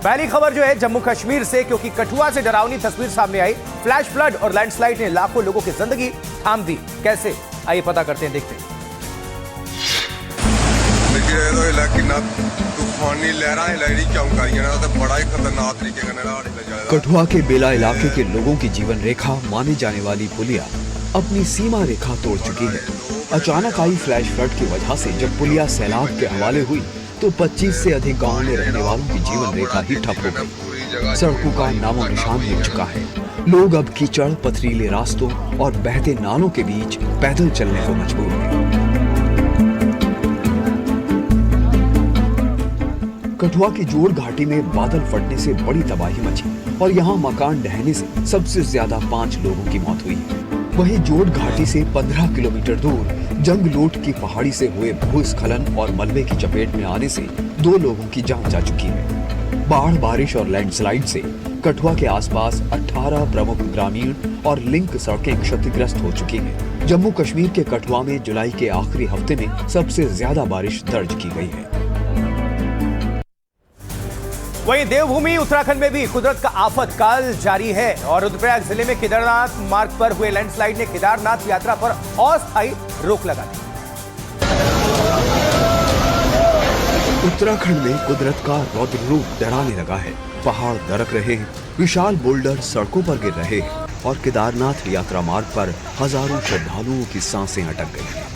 पहली खबर जो है जम्मू कश्मीर से, क्योंकि कठुआ से डरावनी तस्वीर सामने आई। फ्लैश फ्लड और लैंडस्लाइड ने लाखों लोगों की जिंदगी थाम दी। कैसे, आइए पता करते हैं, देखते हैं। कठुआ के बेला इलाके के लोगों की जीवन रेखा मानी जाने वाली पुलिया अपनी सीमा रेखा तोड़ चुकी है। अचानक आई फ्लैश फ्लड की वजह से जब पुलिया सैलाब के हवाले हुई तो 25 से अधिक गांव में रहने वालों की जीवन रेखा ही ठप हो गई। सड़कों का नामो निशान मिट चुका है। लोग अब कीचड़, पथरीले रास्तों और बहते नालों के बीच पैदल चलने को मजबूर हैं। कठुआ की जोड़ घाटी में बादल फटने से बड़ी तबाही मची और यहाँ मकान ढहने से सबसे ज्यादा 5 लोगों की मौत हुई है। वहीं जोड़ घाटी से 15 किलोमीटर दूर जंगलोट की पहाड़ी से हुए भूस्खलन और मलबे की चपेट में आने से 2 लोगों की जान जा चुकी है। बाढ़, बारिश और लैंडस्लाइड से कठुआ के आसपास 18 प्रमुख ग्रामीण और लिंक सड़कें क्षतिग्रस्त हो चुकी हैं। जम्मू कश्मीर के कठुआ में जुलाई के आखिरी हफ्ते में सबसे ज्यादा बारिश दर्ज की गई है। वहीं देवभूमि उत्तराखंड में भी कुदरत का आफत काल जारी है और रुद्रप्रयाग जिले में केदारनाथ मार्ग पर हुए लैंडस्लाइड ने केदारनाथ यात्रा पर अस्थायी रोक लगा दी। उत्तराखंड में कुदरत का रौद्र रूप डराने लगा है। पहाड़ दरक रहे हैं, विशाल बोल्डर सड़कों पर गिर रहे हैं और केदारनाथ यात्रा मार्ग पर हजारों श्रद्धालुओं की सांसें अटक गई हैं।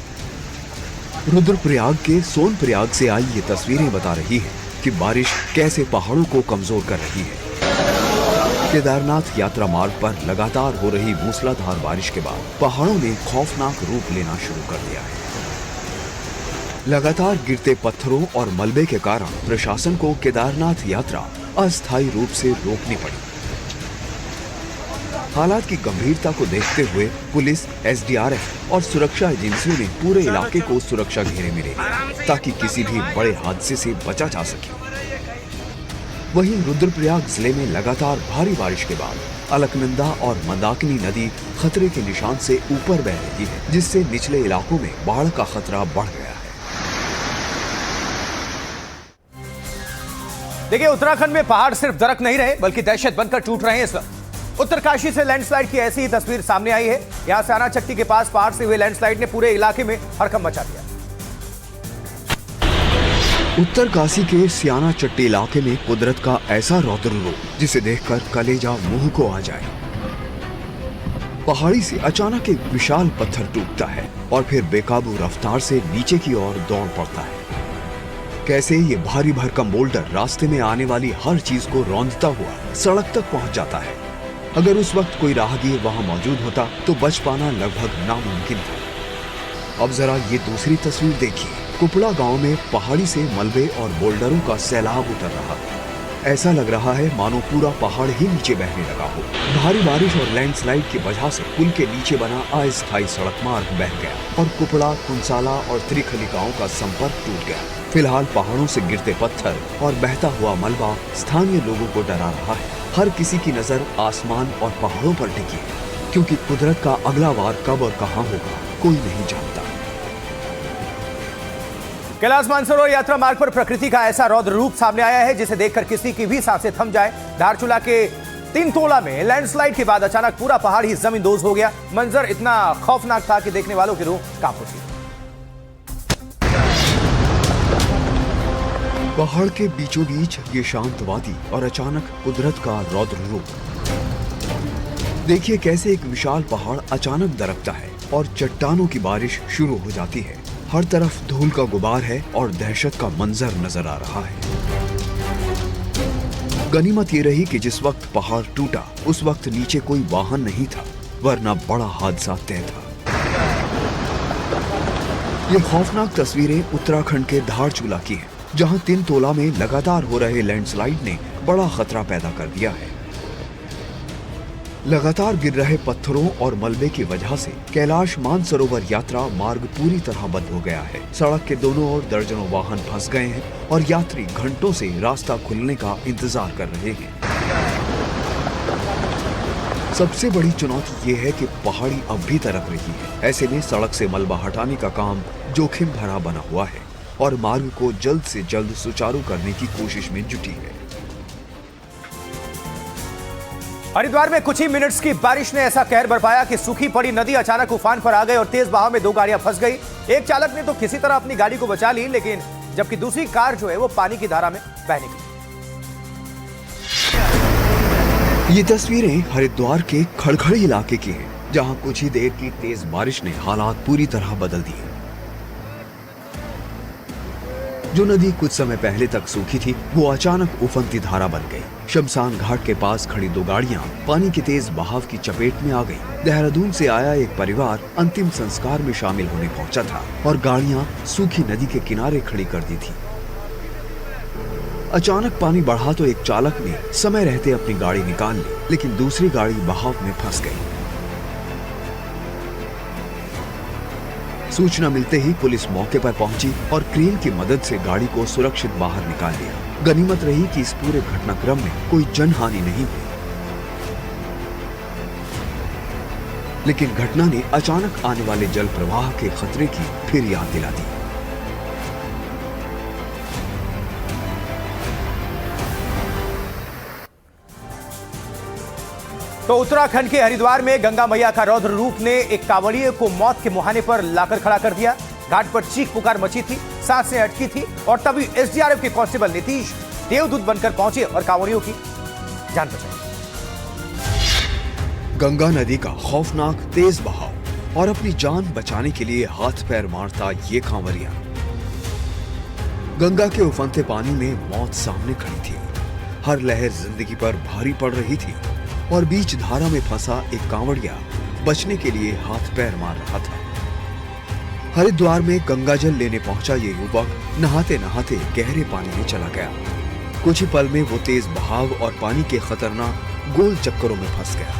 रुद्रप्रयाग के सोनप्रयाग से आई ये तस्वीरें बता रही हैं कि बारिश कैसे पहाड़ों को कमजोर कर रही है। केदारनाथ यात्रा मार्ग पर लगातार हो रही मूसलाधार बारिश के बाद पहाड़ों ने खौफनाक रूप लेना शुरू कर दिया है। लगातार गिरते पत्थरों और मलबे के कारण प्रशासन को केदारनाथ यात्रा अस्थायी रूप से रोकनी पड़ी। हालात की गंभीरता को देखते हुए पुलिस, एसडीआरएफ और सुरक्षा एजेंसियों ने पूरे इलाके को सुरक्षा घेरे में ले लिया ताकि किसी भी बड़े हादसे से बचा जा सके। वहीं रुद्रप्रयाग जिले में लगातार भारी बारिश के बाद अलकनंदा और मंदाकिनी नदी खतरे के निशान से ऊपर बह रही है, जिससे निचले इलाकों में बाढ़ का खतरा बढ़ गया है। देखिए, उत्तराखंड में पहाड़ सिर्फ दरक नहीं रहे बल्कि दहशत बनकर टूट रहे हैं इस वक्त। उत्तरकाशी से लैंडस्लाइड की ऐसी ही तस्वीर सामने आई है। यहां स्याना चट्टी के पास पहाड़ से हुए लैंडस्लाइड ने पूरे इलाके में हड़कंप मचा दिया। उत्तरकाशी के स्याना चट्टी इलाके में कुदरत का ऐसा रौद्र रूप जिसे देखकर कलेजा मुंह को आ जाए। पहाड़ी से अचानक एक विशाल पत्थर टूटता है और फिर बेकाबू रफ्तार से नीचे की ओर दौड़ पड़ता है। कैसे ये भारी भरकम बोल्डर रास्ते में आने वाली हर चीज को रौंदता हुआ सड़क तक पहुंच जाता है। अगर उस वक्त कोई राहगीर वहां मौजूद होता तो बच पाना लगभग नामुमकिन था। अब जरा ये दूसरी तस्वीर देखिए। कुपड़ा गांव में पहाड़ी से मलबे और बोल्डरों का सैलाब उतर रहा है। ऐसा लग रहा है मानो पूरा पहाड़ ही नीचे बहने लगा हो। भारी बारिश और लैंडस्लाइड की वजह से पुल के नीचे बना अस्थायी सड़क मार्ग बह गया और कुपड़ा, कुंसाला और त्रिखली गांव का संपर्क टूट गया। फिलहाल पहाड़ों से गिरते पत्थर और बहता हुआ मलबा स्थानीय लोगों को डरा रहा है। हर किसी की नजर आसमान और पहाड़ों पर टिकी है, क्योंकि कुदरत का अगला वार कब और कहां होगा कोई नहीं जानता। कैलाश मानसरोवर यात्रा मार्ग पर प्रकृति का ऐसा रौद्र रूप सामने आया है जिसे देखकर किसी की भी सांसें थम जाए। धारचूला के 3 तोला में लैंडस्लाइड के बाद अचानक पूरा पहाड़ ही जमींदोज हो गया। मंजर इतना खौफनाक था कि देखने वालों की रूह कांप उठी। पहाड़ के बीचों बीच ये शांत वादी और अचानक कुदरत का रौद्र रूप। देखिए कैसे एक विशाल पहाड़ अचानक दरकता है और चट्टानों की बारिश शुरू हो जाती है। हर तरफ धूल का गुबार है और दहशत का मंजर नजर आ रहा है। गनीमत ये रही कि जिस वक्त पहाड़ टूटा उस वक्त नीचे कोई वाहन नहीं था, वरना बड़ा हादसा तय था। ये खौफनाक तस्वीरें उत्तराखंड के धारचूला की हैं, जहां 3 तोला में लगातार हो रहे लैंडस्लाइड ने बड़ा खतरा पैदा कर दिया है। लगातार गिर रहे पत्थरों और मलबे की वजह से कैलाश मानसरोवर यात्रा मार्ग पूरी तरह बंद हो गया है। सड़क के दोनों ओर दर्जनों वाहन फंस गए हैं और यात्री घंटों से रास्ता खुलने का इंतजार कर रहे हैं। सबसे बड़ी चुनौती ये है कि पहाड़ी अब भी दरक रही है। ऐसे में सड़क से मलबा हटाने का काम जोखिम भरा बना हुआ है और मार्ग को जल्द से जल्द सुचारू करने की कोशिश में जुटी है। हरिद्वार में कुछ ही मिनट्स की बारिश ने ऐसा कहर बरपाया कि सूखी पड़ी नदी अचानक उफान पर आ गई और तेज बहाव में 2 गाड़ियां फंस गई। एक चालक ने तो किसी तरह अपनी गाड़ी को बचा ली, लेकिन जबकि दूसरी कार जो है वो पानी की धारा में बह निकली। ये तस्वीरें हरिद्वार के खड़खड़ इलाके की हैं, जहां कुछ ही देर की तेज बारिश ने हालात पूरी तरह बदल दिए। जो नदी कुछ समय पहले तक सूखी थी, वो अचानक उफनती धारा बन गई। शमशान घाट के पास खड़ी 2 गाड़ियां पानी के तेज बहाव की चपेट में आ गई। देहरादून से आया एक परिवार अंतिम संस्कार में शामिल होने पहुंचा था और गाड़ियां सूखी नदी के किनारे खड़ी कर दी थी। अचानक पानी बढ़ा तो एक चालक ने समय रहते अपनी गाड़ी निकाल ली, लेकिन दूसरी गाड़ी बहाव में फंस गई। सूचना मिलते ही पुलिस मौके पर पहुंची और क्रेन की मदद से गाड़ी को सुरक्षित बाहर निकाल लिया। गनीमत रही कि इस पूरे घटनाक्रम में कोई जनहानि नहीं हुई, लेकिन घटना ने अचानक आने वाले जल प्रवाह के खतरे की फिर याद दिला दी। तो उत्तराखंड के हरिद्वार में गंगा मैया का रौद्र रूप ने एक कांवड़िए को मौत के मुहाने पर लाकर खड़ा कर दिया। घाट पर चीख पुकार मची थी, सांसें अटकी थी और तभी एसडीआरएफ के कांस्टेबल नीतीश देवदूत बनकर पहुंचे और कांवड़ियों की जान बचाई। गंगा नदी का खौफनाक तेज बहाव और अपनी जान बचाने के लिए हाथ पैर मारता ये कांवड़िया। गंगा के उफनते पानी में मौत सामने खड़ी थी। हर लहर जिंदगी पर भारी पड़ रही थी और बीच धारा में फंसा एक कांवड़िया बचने के लिए हाथ पैर मार रहा था। हरिद्वार में गंगा जल लेने पहुंचा ये युवक नहाते नहाते गहरे पानी में चला गया। कुछ ही पल में वो तेज बहाव और पानी के खतरनाक गोल चक्करों में फंस गया।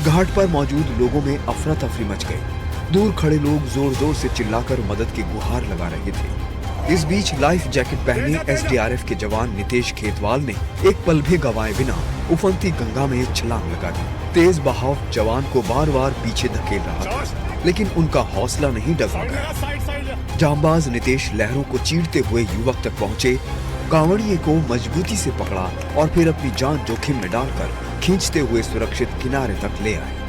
घाट पर मौजूद लोगों में अफरा तफरी मच गई। दूर खड़े लोग जोर जोर से चिल्लाकर मदद की गुहार लगा रहे थे। इस बीच लाइफ जैकेट पहने एसडीआरएफ के जवान नितेश खेतवाल ने एक पल भी गंवाए बिना उफनती गंगा में छलांग लगा दी। तेज बहाव जवान को बार बार पीछे धकेल रहा था, लेकिन उनका हौसला नहीं डगमगा गया। जांबाज नितेश लहरों को चीरते हुए युवक तक पहुंचे, कांवड़िए को मजबूती से पकड़ा और फिर अपनी जान जोखिम में डालकर खींचते हुए सुरक्षित किनारे तक ले आए।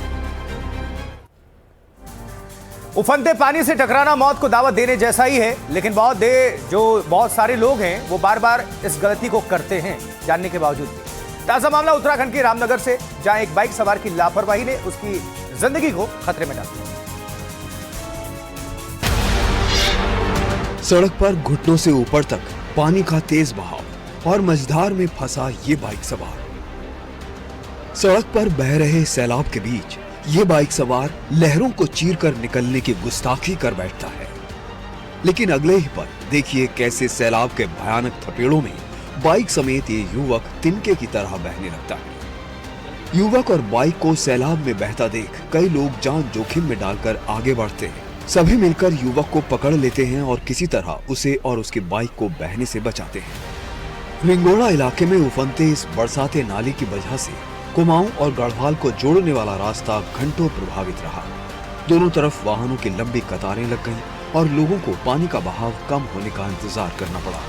उफनते पानी से टकराना मौत को दावत देने जैसा ही है, लेकिन बहुत सारे लोग हैं वो बार बार इस गलती को करते हैं जानने के बावजूद भी। ताजा मामला उत्तराखंड के रामनगर से, जहां एक बाइक सवार की लापरवाही ने उसकी जिंदगी को खतरे में डाल दिया। सड़क पर घुटनों से ऊपर तक पानी का तेज बहाव और मझधार में फंसा ये बाइक सवार। सड़क पर बह रहे सैलाब के बीच ये बाइक सवार लहरों को चीरकर निकलने की गुस्ताखी कर बैठता है, लेकिन अगले ही पल देखिए कैसे सैलाब के भयानक थपेड़ों में बाइक समेत ये युवक तिनके की तरह बहने लगता है। युवक और बाइक को सैलाब में बहता देख कई लोग जान जोखिम में डालकर आगे बढ़ते हैं। सभी मिलकर युवक को पकड़ लेते हैं और किसी तरह उसे और उसकी बाइक को बहने से बचाते हैं। रिंगोड़ा इलाके में उफनते इस बरसाते नाले की वजह से कुमाऊं और गढ़वाल को जोड़ने वाला रास्ता घंटों प्रभावित रहा। दोनों तरफ वाहनों की लंबी कतारें लग गईं और लोगों को पानी का बहाव कम होने का इंतजार करना पड़ा।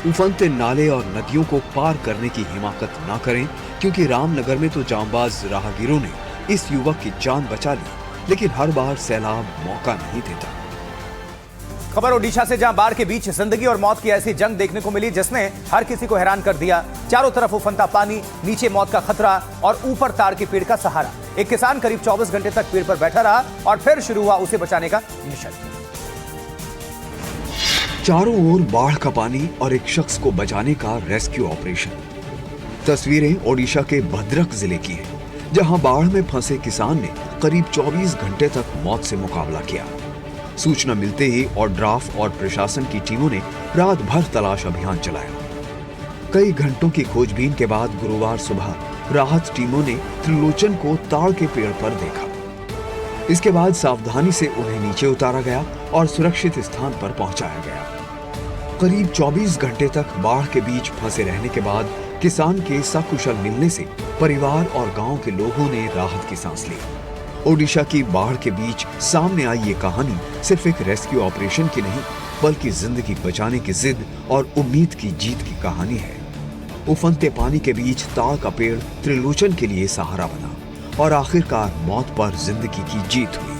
उफनते नाले और नदियों को पार करने की हिमाकत ना करें, क्योंकि रामनगर में तो जांबाज राहगीरों ने इस युवक की जान बचा ली, लेकिन हर बार सैलाब मौका नहीं देता। खबर ओडिशा से, जहां बाढ़ के बीच जिंदगी और मौत की ऐसी जंग देखने को मिली जिसने हर किसी को हैरान कर दिया। चारों तरफ उफनता पानी, नीचे मौत का खतरा और ऊपर तार के पेड़ का सहारा। एक किसान करीब 24 घंटे तक पेड़ पर बैठा रहा और फिर शुरू हुआ उसे बचाने का मिशन। चारों ओर बाढ़ का पानी और एक शख्स को बचाने का रेस्क्यू ऑपरेशन। तस्वीरें ओडिशा के भद्रक जिले की हैं, जहां बाढ़ में फंसे किसान ने करीब 24 घंटे तक मौत से मुकाबला किया। सूचना मिलते ही ओड्राफ और प्रशासन की टीमों ने रात भर तलाश अभियान चलाया। कई घंटों की खोजबीन के बाद गुरुवार सुबह राहत टीमों ने त्रिलोचन को ताड़ के पेड़ पर देखा। इसके बाद सावधानी से उन्हें नीचे उतारा गया और सुरक्षित स्थान पर पहुंचाया गया। करीब 24 घंटे तक बाढ़ के बीच फंसे रहने के बाद किसान के सकुशल मिलने से परिवार और गांव के लोगों ने राहत की सांस ली। ओडिशा की बाढ़ के बीच सामने आई ये कहानी सिर्फ एक रेस्क्यू ऑपरेशन की नहीं, बल्कि जिंदगी बचाने की जिद और उम्मीद की जीत की कहानी है। उफनते पानी के बीच ताड़ का पेड़ त्रिलोचन के लिए सहारा बना और आखिरकार मौत पर जिंदगी की जीत हुई।